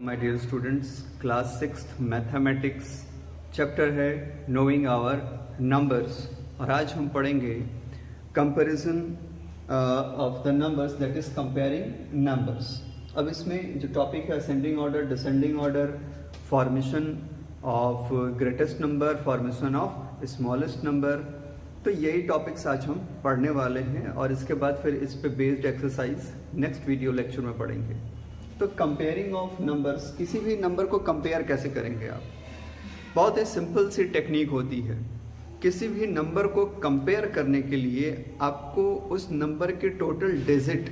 My dear students, class 6th mathematics chapter है knowing our numbers और आज हम पढ़ेंगे comparison of the numbers, that is comparing numbers. अब इसमें जो टॉपिक है ascending order, descending order, formation of greatest number, formation of smallest number, तो यही टॉपिक्स आज हम पढ़ने वाले हैं और इसके बाद फिर इस पे based exercise next video lecture में पढ़ेंगे। तो कंपेयरिंग ऑफ नंबर्स, किसी भी नंबर को कंपेयर कैसे करेंगे आप? बहुत ही सिंपल सी टेक्निक होती है। किसी भी नंबर को कंपेयर करने के लिए आपको उस नंबर के टोटल डिजिट,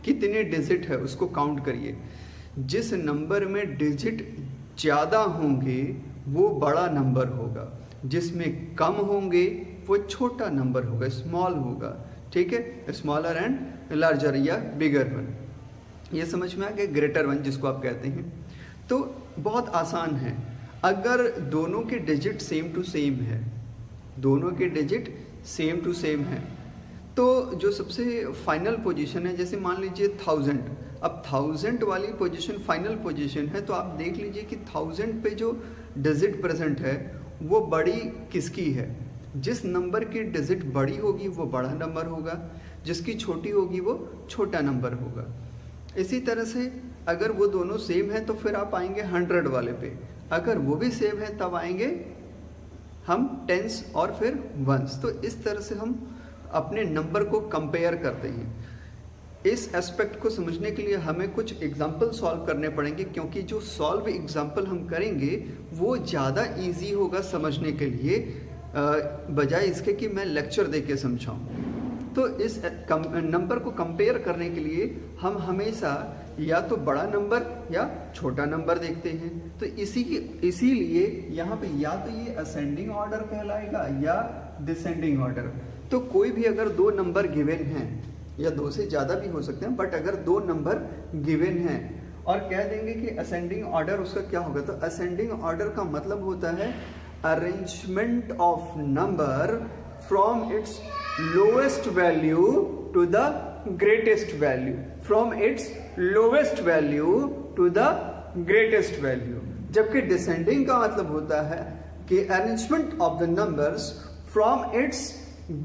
कितने डिजिट है उसको काउंट करिए। जिस नंबर में डिजिट ज़्यादा होंगे वो बड़ा नंबर होगा, जिसमें कम होंगे वो छोटा नंबर होगा, स्मॉल होगा। ठीक है, स्मॉलर एंड लार्जर या बिगर वन, ये समझ में आ गया। ग्रेटर वन जिसको आप कहते हैं। तो बहुत आसान है, अगर दोनों के डिजिट सेम टू सेम है, दोनों के डिजिट सेम टू सेम है, तो जो सबसे फाइनल पोजीशन है, जैसे मान लीजिए 1000, अब 1000 वाली पोजीशन फाइनल पोजीशन है, तो आप देख लीजिए कि 1000 पे जो डिजिट प्रेजेंट है वो बड़ी किसकी है। जिस नंबर की डिजिट बड़ी होगी वो बड़ा नंबर होगा, जिसकी छोटी होगी वो छोटा नंबर होगा। इसी तरह से अगर वो दोनों सेम है तो फिर आप आएंगे 100 वाले पे, अगर वो भी सेम है तब आएंगे हम टेंस और फिर वंस। तो इस तरह से हम अपने नंबर को कंपेयर करते हैं। इस एस्पेक्ट को समझने के लिए हमें कुछ एग्जाम्पल सॉल्व करने पड़ेंगे, क्योंकि जो सॉल्व एग्जाम्पल हम करेंगे वो ज़्यादा इजी होगा समझने के लिए, बजाय इसके कि मैं लेक्चर दे के समझाऊँ। तो इस नंबर को कंपेयर करने के लिए हम हमेशा या तो बड़ा नंबर या छोटा नंबर देखते हैं। तो इसीलिए यहाँ पे या तो ये असेंडिंग ऑर्डर कहलाएगा या डिसेंडिंग ऑर्डर। तो कोई भी अगर दो नंबर गिवन हैं, या दो से ज़्यादा भी हो सकते हैं, बट अगर दो नंबर गिवन हैं और कह देंगे कि असेंडिंग ऑर्डर उसका क्या होगा, तो असेंडिंग ऑर्डर का मतलब होता है arrangement of number from its lowest value to the greatest value, from its lowest value to the greatest value। जबकि descending का मतलब होता है कि arrangement of the numbers from its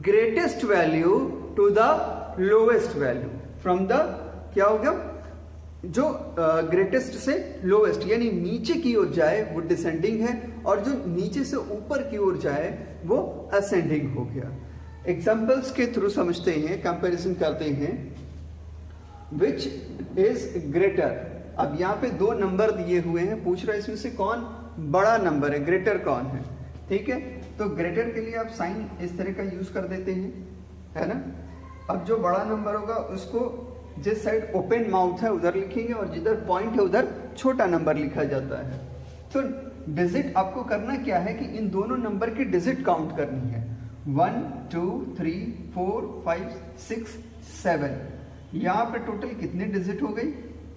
greatest value to the lowest value, from the क्या हो गया, जो ग्रेटेस्ट से लोवेस्ट यानी नीचे की ओर जाए वो डिसेंडिंग है, और जो नीचे से ऊपर की ओर जाए वो असेंडिंग हो गया। एग्जाम्पल्स के थ्रू समझते हैं, कंपैरिजन करते हैं। विच इज ग्रेटर, अब यहाँ पे दो नंबर दिए हुए हैं, पूछ रहा है इसमें से कौन बड़ा नंबर है, ग्रेटर कौन है। ठीक है, तो ग्रेटर के लिए आप साइन इस तरह का यूज कर देते हैं, है ना। अब जो बड़ा नंबर होगा उसको जिस साइड ओपन माउथ है उधर लिखेंगे और जिधर पॉइंट है उधर छोटा नंबर लिखा जाता है। तो डिजिट आपको करना क्या है कि इन दोनों नंबर की डिजिट काउंट करनी है। 1 2 3 4 5 6 7, यहाँ पे टोटल कितने डिजिट हो गई,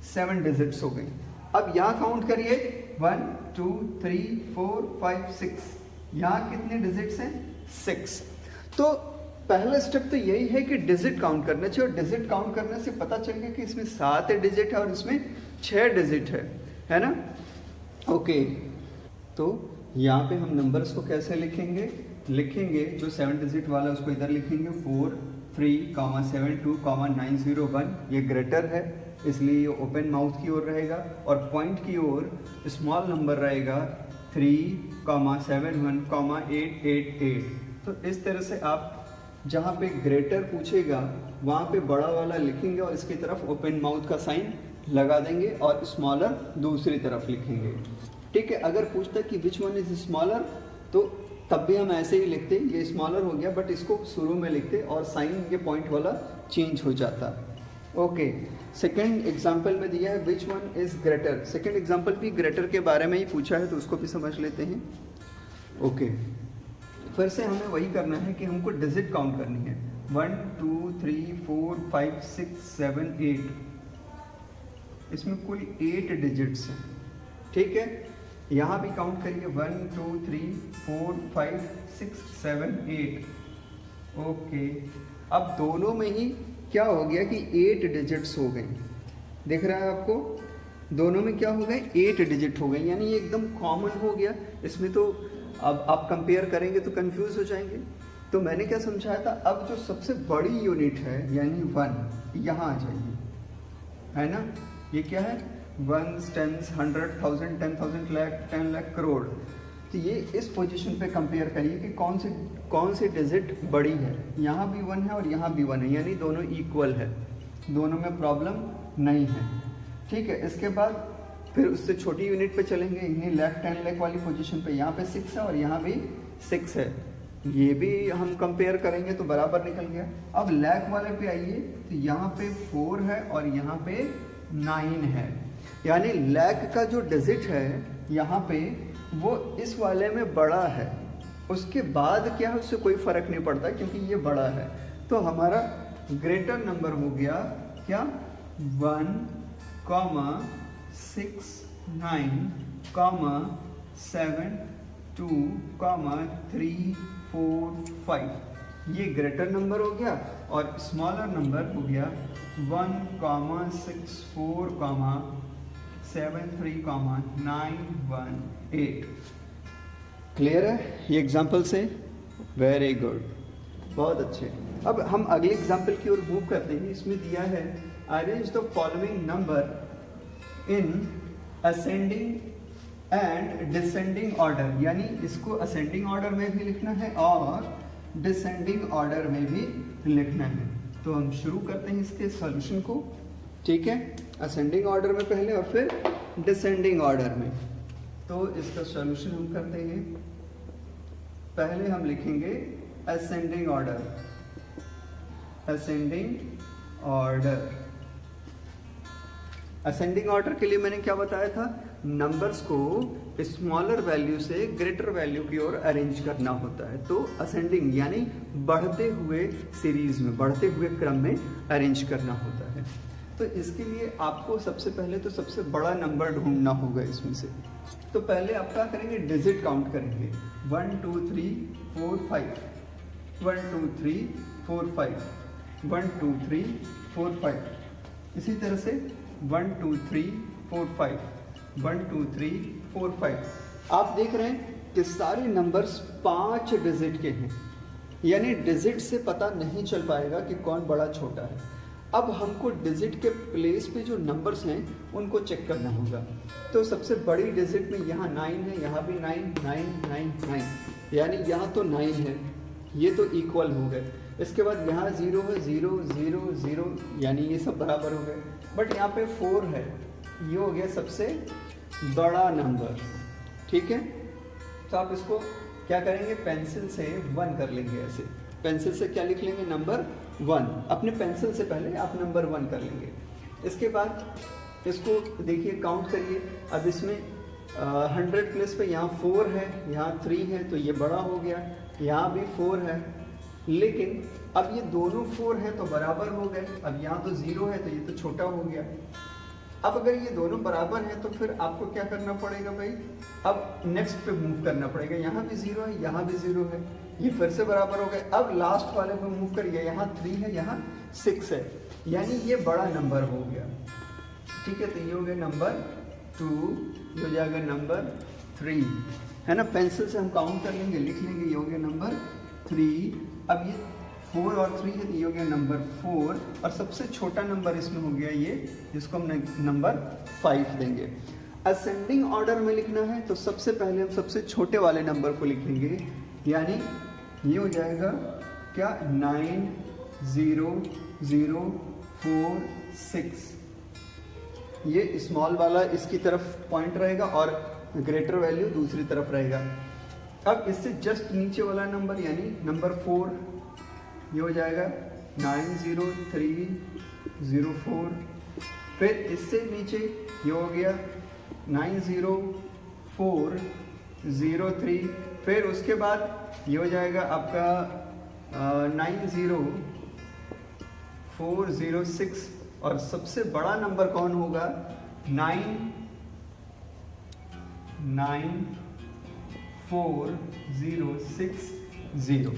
7 डिजिट्स हो गई। अब यहाँ काउंट करिए 1 2 3 4 5 6, यहाँ कितने डिजिट्स हैं, 6। तो पहला स्टेप तो यही है कि डिजिट काउंट करना चाहिए, और डिजिट काउंट करने से पता चल गया कि इसमें 7 डिजिट है और इसमें 6 डिजिट है ना। ओके, तो यहाँ पे हम नंबर्स को कैसे लिखेंगे, जो 7 डिजिट वाला उसको इधर लिखेंगे 4 3 7 2 9 0 1, ये ग्रेटर है इसलिए ये ओपन माउथ की ओर रहेगा, और पॉइंट की ओर स्मॉल नंबर रहेगा 3 7 1 8 8 8। तो इस तरह से आप जहाँ पे ग्रेटर पूछेगा वहाँ पे बड़ा वाला लिखेंगे और इसकी तरफ ओपन माउथ का साइन लगा देंगे और स्मॉलर दूसरी तरफ लिखेंगे। ठीक है, अगर पूछता कि विच वन इज स्मॉलर तो तब भी हम ऐसे ही लिखते, ये स्मॉलर हो गया, बट इसको शुरू में लिखते और साइन ये पॉइंट वाला चेंज हो जाता। ओके, सेकंड एग्जांपल में दिया है which one is greater. Second example भी ग्रेटर के बारे में ही पूछा है, तो उसको भी समझ लेते हैं। ओके, फिर से हमें वही करना है कि हमको डिजिट काउंट करनी है। 1 2 3 4 5 6 7 8, इसमें कुल 8 डिजिट्स हैं। ठीक है, यहाँ भी काउंट करिए 1 2 3 4 5 6 7 8। ओके, अब दोनों में ही क्या हो गया कि 8 डिजिट्स हो गई, दिख रहा है आपको। दोनों में क्या हो गए 8 डिजिट हो गए, यानी ये एकदम कॉमन हो गया। इसमें तो अब आप कंपेयर करेंगे तो कंफ्यूज हो जाएंगे। तो मैंने क्या समझाया था, अब जो सबसे बड़ी यूनिट है यानी 1 यहाँ आ जाइए, है ना। ये क्या है, 1, 10, 100, 1000, 10,000, लाख, 10 लाख, करोड़। तो ये इस पोजीशन पे कंपेयर करिए कि कौन सी डिजिट बड़ी है। यहाँ भी 1 है और यहाँ भी 1 है, यानी दोनों इक्वल है, दोनों में प्रॉब्लम नहीं है। ठीक है, इसके बाद फिर उससे छोटी यूनिट पे चलेंगे, यही लाख 10 लाख वाली पोजीशन पे। यहाँ पे 6 है और यहाँ भी 6 है, ये भी हम कंपेयर करेंगे तो बराबर निकल गया। अब लाख वाले पे आइए, तो यहाँ पे 4 है और यहाँ पे 9 है, यानी लाख का जो डिजिट है यहाँ पे वो इस वाले में बड़ा है। उसके बाद क्या है उससे कोई फर्क नहीं पड़ता क्योंकि ये बड़ा है। तो हमारा ग्रेटर नंबर हो गया क्या, 1, 6, 9, 7, 2, 3, 4, 5, ये ग्रेटर नंबर हो गया। और स्मॉलर नंबर हो गया 1, 6, 4, 7, 3, 9, 1, 8। क्लियर है ये एग्जाम्पल से? वेरी गुड, बहुत अच्छे। अब हम अगले एग्जाम्पल की ओर मूव करते हैं। इसमें दिया है arrange the following number in ascending and descending order, यानी इसको असेंडिंग ऑर्डर में भी लिखना है और डिसेंडिंग ऑर्डर में भी लिखना है। तो हम शुरू करते हैं इसके सॉल्यूशन को। ठीक है, असेंडिंग ऑर्डर में पहले और फिर डिसेंडिंग ऑर्डर में। तो इसका सॉल्यूशन हम करते हैं, पहले हम लिखेंगे ascending order, ascending order. Ascending order के लिए मैंने क्या बताया था, नंबर्स को स्मॉलर वैल्यू से ग्रेटर वैल्यू की ओर अरेंज करना होता है। तो असेंडिंग यानी बढ़ते हुए सीरीज में, बढ़ते हुए क्रम में अरेंज करना होता है। तो इसके लिए आपको सबसे पहले तो सबसे बड़ा नंबर ढूंढना होगा इसमें से। तो पहले आप क्या करेंगे, डिजिट काउंट करेंगे, 1, 2, 3, 4, 5, 1, 2, 3, 4, 5, 1, 2, 3, 4, 5। इसी तरह से 1, 2, 3, 4, 5, 1, 2, 3, 4, 5। आप देख रहे हैं कि सारे नंबर्स 5 डिजिट के हैं, यानी डिजिट से पता नहीं चल पाएगा कि कौन बड़ा छोटा है। अब हमको डिजिट के प्लेस पे जो नंबर्स हैं उनको चेक करना होगा। तो सबसे बड़ी डिजिट में यहाँ 9 है, यहाँ भी 9, 9, 9, 9, यानी यहाँ तो 9 है, ये तो इक्वल हो गए। इसके बाद यहाँ 0 है, 0, 0, 0, यानी ये सब बराबर हो गए। बट यहाँ पे 4 है, ये हो गया सबसे बड़ा नंबर। ठीक है, तो आप इसको क्या करेंगे, पेंसिल से 1 कर लेंगे। ऐसे पेंसिल से क्या लिख लेंगे, नंबर 1। अपने पेंसिल से पहले आप नंबर 1 कर लेंगे। इसके बाद इसको देखिए, काउंट करिए। अब इसमें 100 प्लेस पे यहाँ 4 है, यहाँ 3 है, तो ये बड़ा हो गया। यहाँ भी 4 है, लेकिन अब ये दोनों 4 है तो बराबर हो गए। अब यहाँ तो 0 है तो ये तो छोटा हो गया। अब अगर ये दोनों बराबर हैं तो फिर आपको क्या करना पड़ेगा भाई, अब नेक्स्ट पे मूव करना पड़ेगा। यहाँ भी 0 है, यहाँ भी 0 है, ये फिर से बराबर हो गए। अब लास्ट वाले पे मूव करिए, यहाँ 3 है, यहाँ 6 है, यानी ये बड़ा नंबर हो गया। ठीक है, तो ये हो गया नंबर 2, ये हो जाएगा नंबर 3, है ना। पेंसिल से हम काउंट कर लेंगे, लिख लेंगे, ये हो गया नंबर 3। अब ये 4 और 3 है, तो ये हो गया नंबर 4। और सबसे छोटा नंबर इसमें हो गया ये, जिसको हम नंबर 5 देंगे। असेंडिंग ऑर्डर में लिखना है तो सबसे पहले हम सबसे छोटे वाले नंबर को लिखेंगे, यानी ये हो जाएगा क्या, 9, 0, 0, 4, 6। ये स्मॉल वाला इसकी तरफ पॉइंट रहेगा और ग्रेटर वैल्यू दूसरी तरफ रहेगा। अब इससे जस्ट नीचे वाला नंबर यानी नंबर 4, ये हो जाएगा 90304। फिर इससे नीचे ये हो गया 90403। फिर उसके बाद ये हो जाएगा आपका 90406। और सबसे बड़ा नंबर कौन होगा, 99460।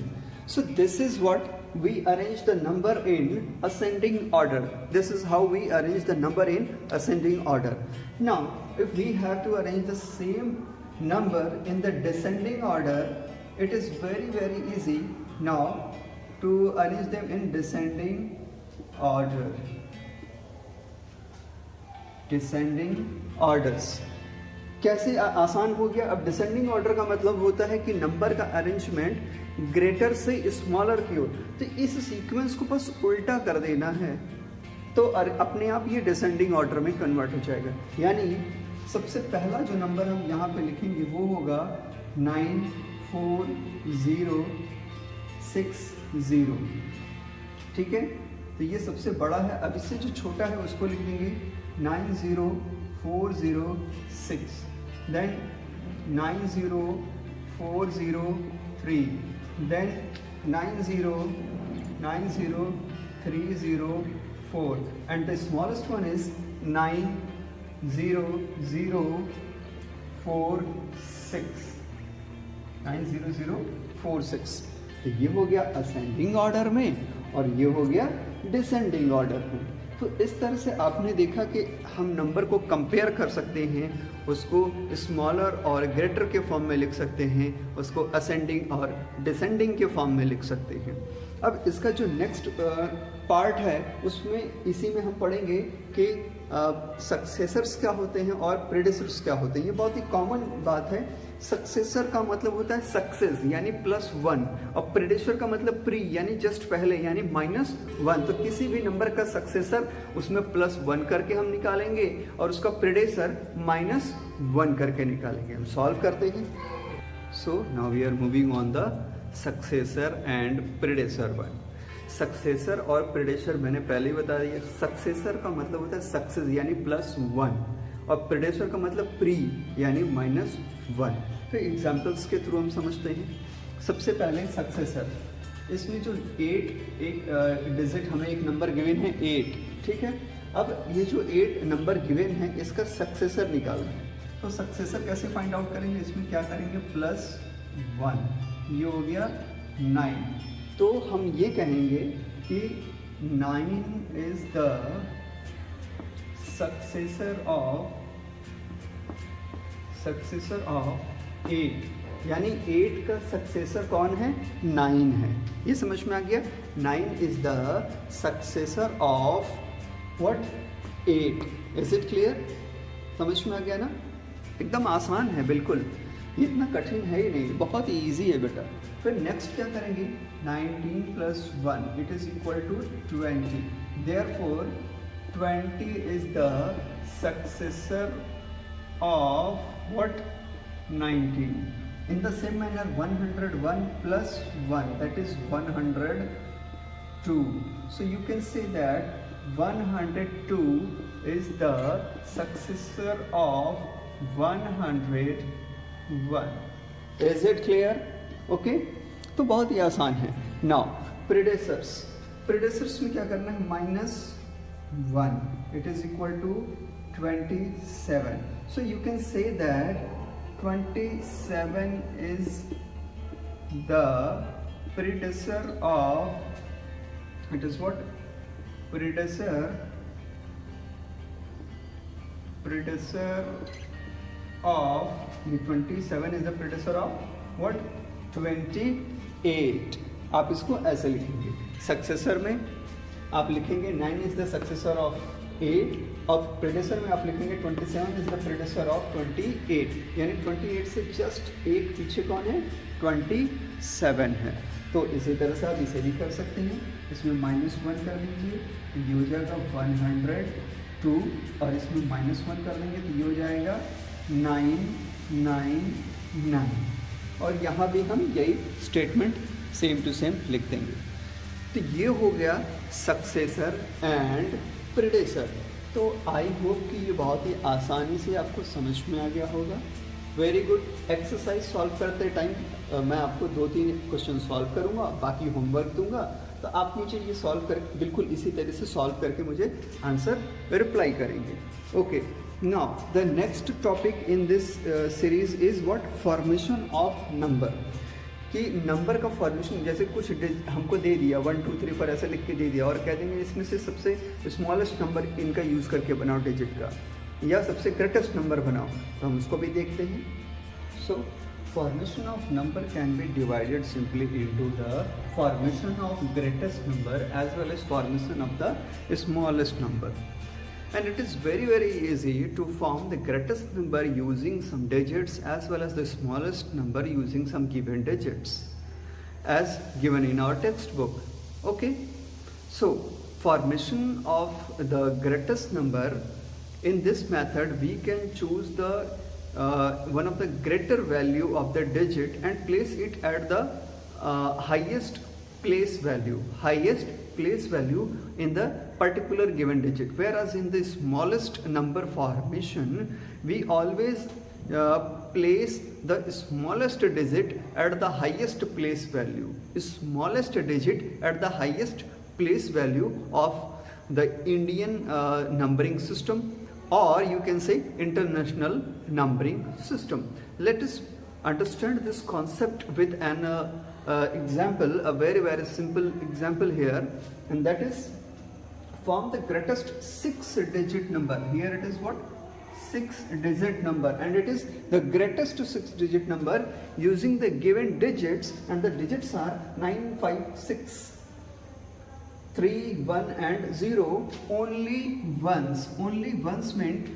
So this is what we arrange the number in ascending order. This is how we arrange the number in ascending order. Now if we have to arrange the same number in the descending order, it is very easy now to arrange them in descending order. Descending orders कैसे आसान हो गया. अब descending order का मतलब होता है कि नंबर का अरेंजमेंट ग्रेटर से स्मॉलर की ओर. तो इस सीक्वेंस को बस उल्टा कर देना है तो अपने आप ये डिसेंडिंग ऑर्डर में कन्वर्ट हो जाएगा. यानी सबसे पहला जो नंबर हम यहाँ पे लिखेंगे वो होगा 94060. ठीक है, तो ये सबसे बड़ा है. अब इससे जो छोटा है उसको लिखेंगे 90406, then 90403, then 9090304, and the smallest one is 90046. तो ये हो गया असेंडिंग ऑर्डर में और ये हो गया डिसेंडिंग ऑर्डर में. तो इस तरह से आपने देखा कि हम नंबर को कंपेयर कर सकते हैं, उसको स्मॉलर और ग्रेटर के फॉर्म में लिख सकते हैं, उसको असेंडिंग और डिसेंडिंग के फॉर्म में लिख सकते हैं. अब इसका जो नेक्स्ट पार्ट है उसमें इसी में हम पढ़ेंगे कि सक्सेसर्स क्या होते हैं और प्रेडेसर्स क्या होते हैं. ये बहुत ही कॉमन बात है. सक्सेसर का मतलब होता है सक्सेस यानी +1 और प्रेडेसर का मतलब प्री यानी जस्ट पहले यानी -1. तो किसी भी नंबर का सक्सेसर उसमें +1 करके हम निकालेंगे और उसका प्रेडेसर -1 करके निकालेंगे. हम सॉल्व करते हैं. So now we are moving on the successor and predecessor one. Successor और प्रेडेसर मैंने पहले ही बता दिया. सक्सेसर का मतलब होता है सक्सेस यानी +1 और प्रेडेसर का मतलब प्री यानी -1. तो एग्जाम्पल्स के थ्रू हम समझते हैं. सबसे पहले सक्सेसर, इसमें जो 8 एक डिजिट हमें एक नंबर गिवन है 8. ठीक है, अब ये जो 8 नंबर गिवन है इसका सक्सेसर निकालना है. तो सक्सेसर कैसे फाइंड आउट करेंगे? इसमें क्या करेंगे +1, ये हो गया 9. तो हम ये कहेंगे कि 9 इज द सक्सेसर ऑफ 8. यानी 8 का सक्सेसर कौन है? 9 है. ये समझ में आ गया. 9 is the successor of what? 8. Is it clear? समझ में आ गया ना? एकदम आसान है बिल्कुल, ये इतना कठिन है ही नहीं, बहुत ही ईजी है बेटा. फिर नेक्स्ट क्या करेंगे? 19 + 1 it is equal to 20. Therefore 20 is the successor of what? 19. In the same manner 101 + 1 that is 102. So you can say that 102 is the successor of 101. Is it clear? Okay, तो बहुत ही आसान है. Now प्रेडेसर्स में क्या करना है? -1, it is equal to 27. So you can say that 27 is the predecessor of, it is what? Predecessor of, the 27 is the predecessor of what? 28. आप इसको ऐसे लिखेंगे. सक्सेसर में आप लिखेंगे 9 इज द सक्सेसर ऑफ 8 और प्रेडेसर में आप लिखेंगे 27 इज द प्रेडेसर ऑफ 28. यानी 28 से जस्ट एक पीछे कौन है? 27 है. तो इसी तरह से आप इसे भी कर सकते हैं. इसमें -1 कर लीजिए तो ये हो जाएगा 102 और इसमें -1 कर लेंगे तो ये हो जाएगा 999. और यहाँ भी हम यही स्टेटमेंट सेम टू सेम लिख देंगे. तो ये हो गया सक्सेसर एंड प्रेडेसर. तो आई होप कि ये बहुत ही आसानी से आपको समझ में आ गया होगा. Very good. एक्सरसाइज सॉल्व करते टाइम मैं आपको 2-3 क्वेश्चन सॉल्व करूँगा, बाकी होमवर्क दूंगा, तो आप मुझे ये सॉल्व कर बिल्कुल इसी तरह से सॉल्व करके मुझे आंसर रिप्लाई करेंगे. Okay, now the next topic in this series is what? Formation of number. कि नंबर का फॉर्मेशन जैसे कुछ हमको दे दिया 1 2 3 4 ऐसे लिख के दे दिया और कह देंगे इसमें से सबसे स्मॉलेस्ट नंबर इनका यूज़ करके बनाओ डिजिट का, या सबसे ग्रेटेस्ट नंबर बनाओ, तो हम उसको भी देखते हैं. सो formation of number can be divided simply into the formation of greatest number as well as formation of the smallest number. And it is very easy to form the greatest number using some digits as well as the smallest number using some given digits as given in our textbook. Okay, so formation of the greatest number, in this method we can choose the one of the greater value of the digit and place it at the highest place value in the particular given digit, whereas in the smallest number formation we always place the smallest digit at the highest place value, of the Indian numbering system, or you can say international numbering system. Let us understand this concept with an example, a very simple example here, and that is form the greatest 6-digit number. Here it is what? 6-digit number, and it is the greatest 6-digit number using the given digits, and the digits are 9, 5, 6. 3, 1 and 0. only once meant,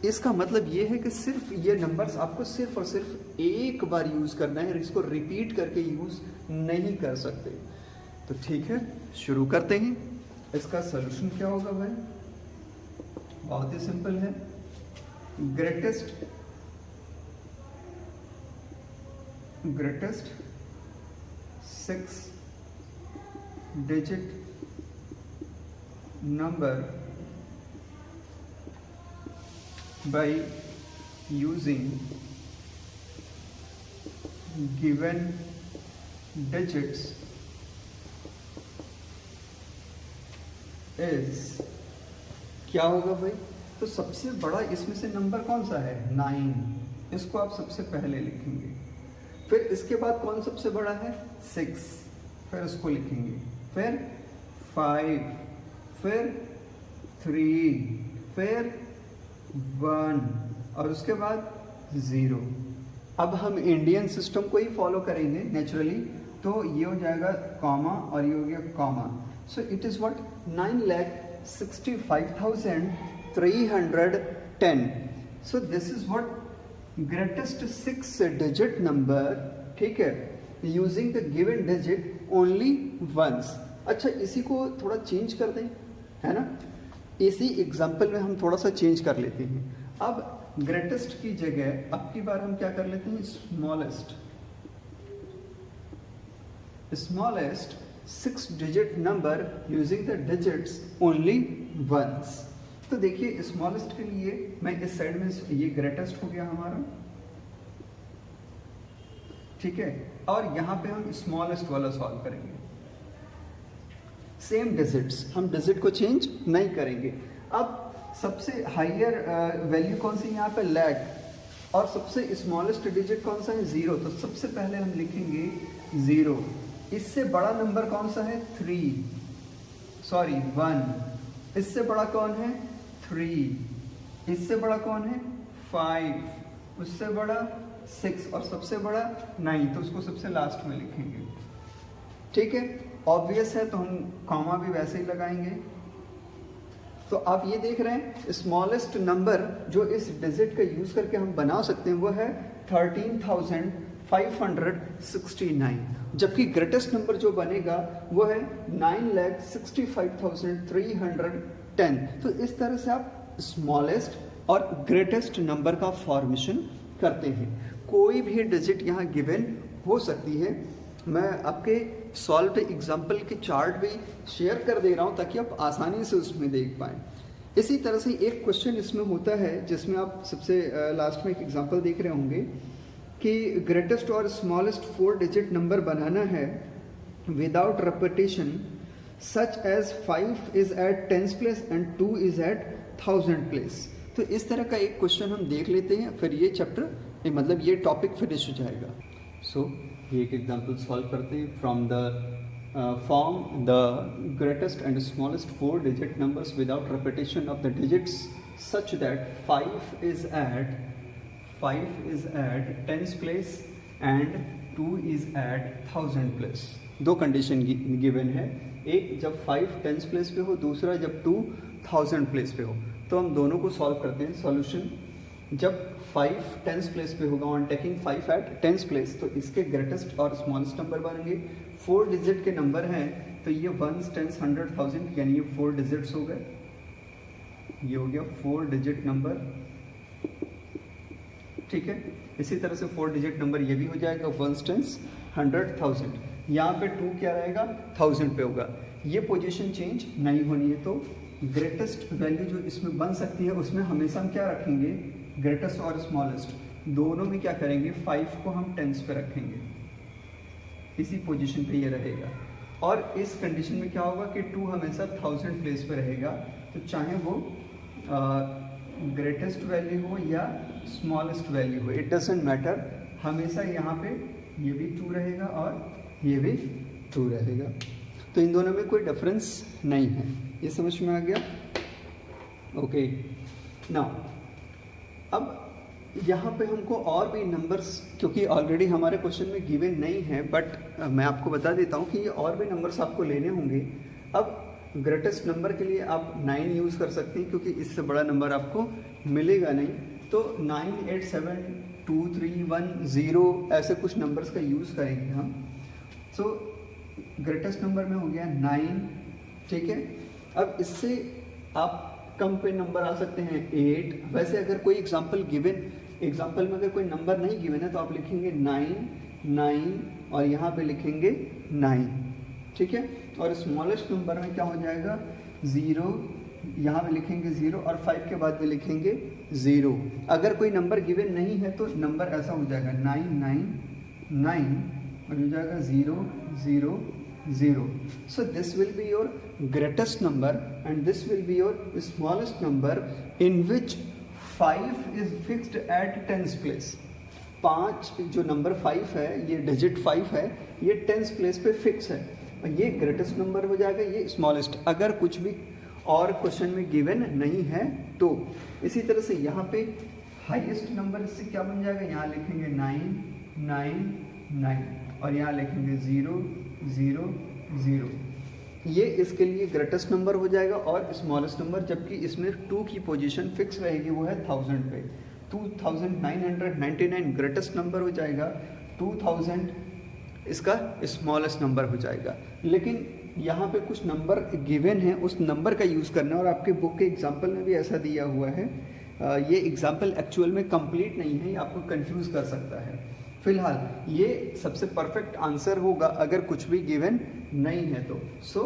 इसका मतलब ये है कि सिर्फ ये numbers आपको सिर्फ और सिर्फ एक बार यूज करना है, इसको रिपीट करके यूज नहीं कर सकते. तो ठीक है, शुरू करते हैं. इसका सलूशन क्या होगा भाई? बहुत ही सिंपल है. Greatest 6-digit number by using given digits is क्या होगा भाई? तो सबसे बड़ा इसमें से नंबर कौन सा है? 9. इसको आप सबसे पहले लिखेंगे. फिर इसके बाद कौन सबसे बड़ा है? 6. फिर उसको लिखेंगे. फिर 5, फिर 3, फिर 1 और उसके बाद 0. अब हम इंडियन सिस्टम को ही फॉलो करेंगे नेचुरली, तो ये हो जाएगा कॉमा और ये हो गया comma. So it is what? 9,65,310. So this is what? Greatest 6-digit number. ठीक है, using the given digit only once. अच्छा, इसी को थोड़ा चेंज कर दें, है ना? इसी एग्जाम्पल में हम थोड़ा सा चेंज कर लेते हैं. अब ग्रेटेस्ट की जगह अब की बार हम क्या कर लेते हैं? Smallest 6-digit number using the digits only once. तो देखिए, स्मॉलेस्ट के लिए मैं इस साइड में, ये ग्रेटेस्ट हो गया हमारा, ठीक है, और यहां पे हम स्मॉलेस्ट वाला सॉल्व करेंगे. सेम डिजिट्स, हम डिजिट को चेंज नहीं करेंगे. अब सबसे हायर वैल्यू कौन सी यहाँ पे? लैग. और सबसे स्मॉलेस्ट डिजिट कौन सा है? 0. तो सबसे पहले हम लिखेंगे 0. इससे बड़ा नंबर कौन सा है? 1. इससे बड़ा कौन है? 3. इससे बड़ा कौन है? 5. उससे बड़ा 6 और सबसे बड़ा 9. तो उसको सबसे लास्ट में लिखेंगे. ठीक है, ऑब्वियस है, तो हम कॉमा भी वैसे ही लगाएंगे. तो आप ये देख रहे हैं, स्मॉलेस्ट नंबर जो इस डिजिट का यूज करके हम बना सकते हैं वो है 13,569, जबकि ग्रेटेस्ट नंबर जो बनेगा वो है 9,65,310. तो इस तरह से आप स्मॉलेस्ट और ग्रेटेस्ट नंबर का फॉर्मेशन करते हैं. कोई भी डिजिट यहाँ गिवन हो सकती है. मैं आपके सॉल्व्ड एग्जाम्पल के चार्ट भी शेयर कर दे रहा हूँ ताकि आप आसानी से उसमें देख पाएँ. इसी तरह से एक क्वेश्चन इसमें होता है जिसमें आप सबसे लास्ट में एक एग्जाम्पल देख रहे होंगे कि ग्रेटेस्ट और स्मॉलेस्ट 4-digit नंबर बनाना है without repetition, such as 5 is at 10th place and 2 is at 1000th place. तो इस तरह का एक क्वेश्चन हम देख लेते हैं, फिर ये चैप्टर मतलब ये टॉपिक फिनिश हो जाएगा. सो ये एक एग्जाम्पल सॉल्व करते हैं from the form the greatest and smallest 4 digit numbers without repetition of the digits such that 5 is at tens place and 2 is at thousand place. दो कंडीशन गिवन है, एक जब 5 टेंस प्लेस पे हो, दूसरा जब 2 1000 प्लेस पे हो। तो हम दोनों को सॉल्व करते हैं। सॉल्यूशन, जब 5 टेंस प्लेस पे होगा on taking 5 at tens place, तो इसके ग्रेटेस्ट और स्मॉलेस्ट नंबर बनेंगे। 4 डिजिट के नंबर हैं तो ये 1s 10s 100 1000 यानी ये 4 डिजिट्स हो गए। ये हो गया 4 डिजिट नंबर, ठीक है। इसी तरह से 4 डिजिट नंबर ये भी हो जाएगा 1s 10s 100 1000। यहाँ पे 2 क्या रहेगा 1000 पे होगा। ये पोजीशन चेंज नहीं होनी है, तो ग्रेटेस्ट वैल्यू जो इसमें बन सकती है उसमें हमेशा हम क्या रखेंगे, ग्रेटेस्ट और स्मॉलेस्ट दोनों में क्या करेंगे, 5 को हम टेंस पे रखेंगे, इसी पोजीशन पे ये रहेगा। और इस कंडीशन में क्या होगा कि 2 हमेशा 1000 प्लेस पे रहेगा, तो चाहे वो ग्रेटेस्ट वैल्यू हो या स्मॉलेस्ट वैल्यू हो, इट डजेंट मैटर, हमेशा यहाँ पे ये भी 2 रहेगा और ये भी 2 रहेगा। तो इन दोनों में कोई डिफरेंस नहीं है। ये समझ में आ गया? ओके। नाउ अब यहाँ पे हमको और भी नंबर्स, क्योंकि ऑलरेडी हमारे क्वेश्चन में गिवन नहीं है, बट मैं आपको बता देता हूँ कि ये और भी नंबर्स आपको लेने होंगे। अब ग्रेटेस्ट नंबर के लिए आप 9 यूज़ कर सकते हैं, क्योंकि इससे बड़ा नंबर आपको मिलेगा नहीं। तो 9 8 7 2 3 1 0 ऐसे कुछ नंबर्स का यूज़ करेंगे हम। सो ग्रेटेस्ट नंबर में हो गया 9, ठीक है। अब इससे आप कम पे नंबर आ सकते हैं 8। वैसे अगर कोई एग्जाम्पल में अगर कोई नंबर नहीं गिवन है तो आप लिखेंगे 9 9 और यहाँ पे लिखेंगे 9, ठीक है। और स्मॉलेस्ट नंबर में क्या हो जाएगा 0, यहाँ पे लिखेंगे 0 और 5 के बाद में लिखेंगे 0। अगर कोई नंबर गिवन नहीं है तो नंबर ऐसा हो जाएगा 9 9 9 और हो जाएगा 0 0 0। So this will be your greatest number and this will be your smallest number in which 5 is fixed at tens place। 5 जो नंबर 5 है, ये डिजिट 5 है, ये टेंस प्लेस पे फिक्स है। ये ग्रेटेस्ट नंबर हो जाएगा, ये स्मॉलेस्ट, अगर कुछ भी और क्वेश्चन में गिवन नहीं है तो। इसी तरह से यहाँ पे हाईएस्ट नंबर इससे क्या बन जाएगा, यहाँ लिखेंगे 9 9 9 और यहाँ लिखेंगे 0 0 0। ये इसके लिए ग्रेटेस्ट नंबर हो जाएगा। और स्मॉलेस्ट नंबर, जबकि इसमें 2 की पोजीशन फिक्स रहेगी, वो है 1000 पे। 2999 ग्रेटेस्ट नंबर हो जाएगा, 2000 इसका स्मॉलेस्ट नंबर हो जाएगा। लेकिन यहाँ पे कुछ नंबर गिवन है, उस नंबर का यूज़ करना। और आपके बुक के एग्जाम्पल में भी ऐसा दिया हुआ है। ये एग्जाम्पल एक्चुअल में कंप्लीट नहीं है, ये आपको कंफ्यूज कर सकता है। फिलहाल ये सबसे परफेक्ट आंसर होगा अगर कुछ भी गिवन नहीं है तो। सो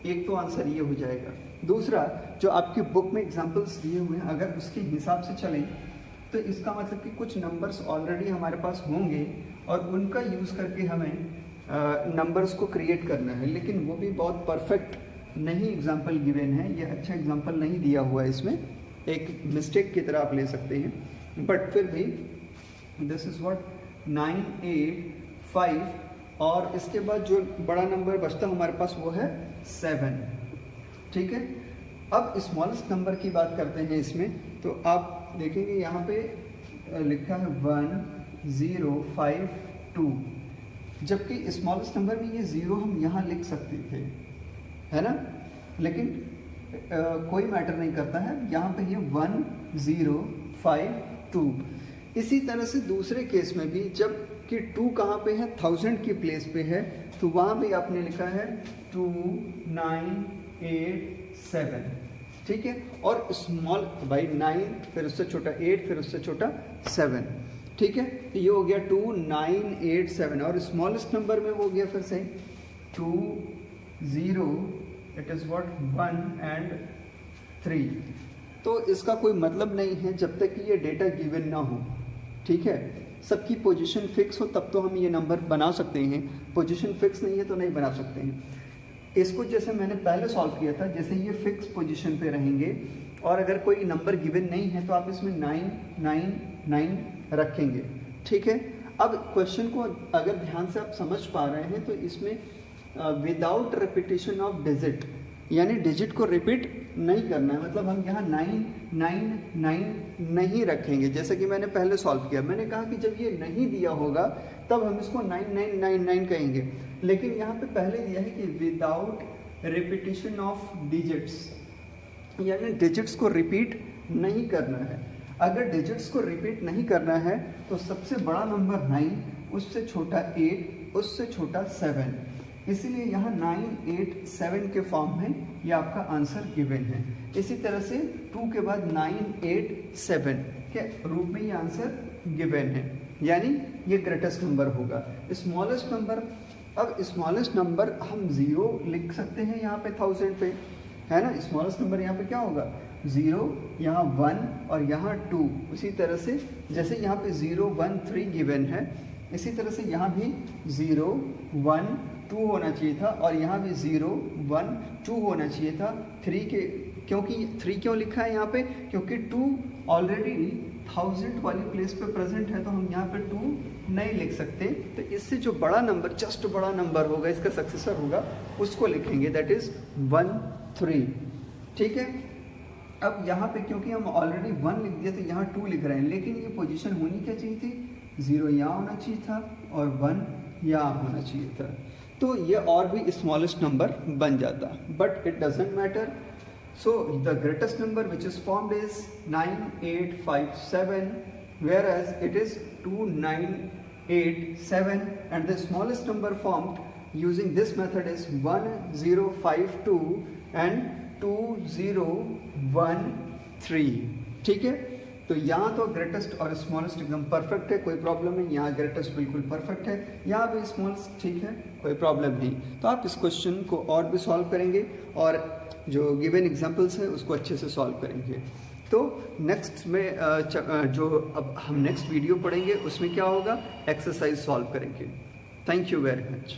एक तो आंसर ये हो जाएगा। दूसरा, जो आपकी बुक में एग्जाम्पल्स दिए हुए हैं, अगर उसके हिसाब से चलें तो इसका मतलब कि कुछ नंबर्स ऑलरेडी हमारे पास होंगे और उनका यूज़ करके हमें नंबर्स को क्रिएट करना है। लेकिन वो भी बहुत परफेक्ट नहीं एग्जाम्पल गिवन है, ये अच्छा एग्जाम्पल नहीं दिया हुआ है, इसमें एक मिस्टेक की तरह आप ले सकते हैं। बट फिर भी दिस इज़ व्हाट 9 8 5 और इसके बाद जो बड़ा नंबर बचता हमारे पास वो है 7, ठीक है। अब स्मॉलेस्ट नंबर की बात करते हैं इसमें, तो आप देखेंगे यहाँ पे लिखा है 1 0 5 2, जबकि स्मॉलेस्ट नंबर में ये 0 हम यहाँ लिख सकते थे, है ना। लेकिन कोई मैटर नहीं करता है, यहाँ पे ये 1 0 5 2। इसी तरह से दूसरे केस में भी जब कि 2 कहाँ पे है, 1000 की प्लेस पे है, तो वहाँ भी आपने लिखा है 2 9 8 7, ठीक है। और स्मॉल भाई 9 फिर उससे छोटा 8 फिर उससे छोटा 7, ठीक है। तो ये हो गया 2 9 8 7 और स्मॉलेस्ट नंबर में हो गया फिर से 2 0 इट इज़ व्हाट 1 एंड 3। तो इसका कोई मतलब नहीं है जब तक कि ये डेटा गिवन ना हो, ठीक है। सबकी पोजीशन फिक्स हो तब तो हम ये नंबर बना सकते हैं, पोजीशन फिक्स नहीं है तो नहीं बना सकते हैं। इसको जैसे मैंने पहले सॉल्व किया था, जैसे ये फिक्स पोजीशन पे रहेंगे और अगर कोई नंबर गिवन नहीं है तो आप इसमें 9 9 9 रखेंगे, ठीक है। अब क्वेश्चन को अगर ध्यान से आप समझ पा रहे हैं तो इसमें विदाउट रिपीटेशन ऑफ डिजिट, यानी डिजिट को रिपीट नहीं करना है, मतलब हम यहाँ 999 नहीं रखेंगे। जैसे कि मैंने पहले सॉल्व किया, मैंने कहा कि जब ये नहीं दिया होगा तब हम इसको 9999 कहेंगे, लेकिन यहाँ पे पहले दिया है कि विदाउट रिपीटेशन ऑफ डिजिट्स, यानी डिजिट्स को रिपीट नहीं करना है। अगर डिजिट्स को रिपीट नहीं करना है तो सबसे बड़ा नंबर 9, उससे छोटा 8, उससे छोटा 7, इसीलिए यहाँ 987 के फॉर्म में ये आपका आंसर गिवन है। इसी तरह से 2 के बाद 987 के रूप में ये आंसर गिवन है, यानी ये ग्रेटेस्ट नंबर होगा। स्मॉलेस्ट नंबर, अब स्मॉलेस्ट नंबर हम 0 लिख सकते हैं यहाँ पे 1000 पे, है ना। स्मॉलेस्ट नंबर यहाँ पे क्या होगा 0, यहाँ 1 और यहाँ 2। उसी तरह से जैसे यहाँ पे 0 1 3 गिवन है, इसी तरह से यहाँ भी 0 1 2 होना चाहिए था, और यहाँ भी 0 1 2 होना चाहिए था। 3 के, क्योंकि 3 क्यों लिखा है यहाँ पे, क्योंकि 2 ऑलरेडी 1000 वाली प्लेस पे प्रेजेंट है, तो हम यहाँ पे 2 नहीं लिख सकते। तो इससे जो बड़ा नंबर, जस्ट बड़ा नंबर होगा, इसका सक्सेसर होगा, उसको लिखेंगे, दैट इज 1 3। ठीक है। अब यहाँ पे क्योंकि हम ऑलरेडी 1 लिख दिया तो यहाँ 2 लिख रहे हैं, लेकिन ये पोजीशन होनी क्या चाहिए थी, 0 यहाँ होना चाहिए था और 1 यहाँ होना चाहिए था, तो ये और भी स्मॉलेस्ट नंबर बन जाता, but it doesn't matter. So the greatest number which is formed is 9857, whereas it is 2987, and the smallest number formed using this method is 1052 and 2013। ठीक है। तो यहाँ तो ग्रेटेस्ट और स्मॉलेस्ट एकदम परफेक्ट है, कोई प्रॉब्लम नहीं। यहाँ ग्रेटेस्ट बिल्कुल परफेक्ट है, यहाँ भी स्मॉलेस्ट ठीक है, कोई प्रॉब्लम नहीं। तो आप इस क्वेश्चन को और भी सॉल्व करेंगे और जो गिवन एग्जांपल्स है उसको अच्छे से सॉल्व करेंगे। तो नेक्स्ट में जो अब हम नेक्स्ट वीडियो पढ़ेंगे उसमें क्या होगा, एक्सरसाइज सॉल्व करेंगे। Thank you very much.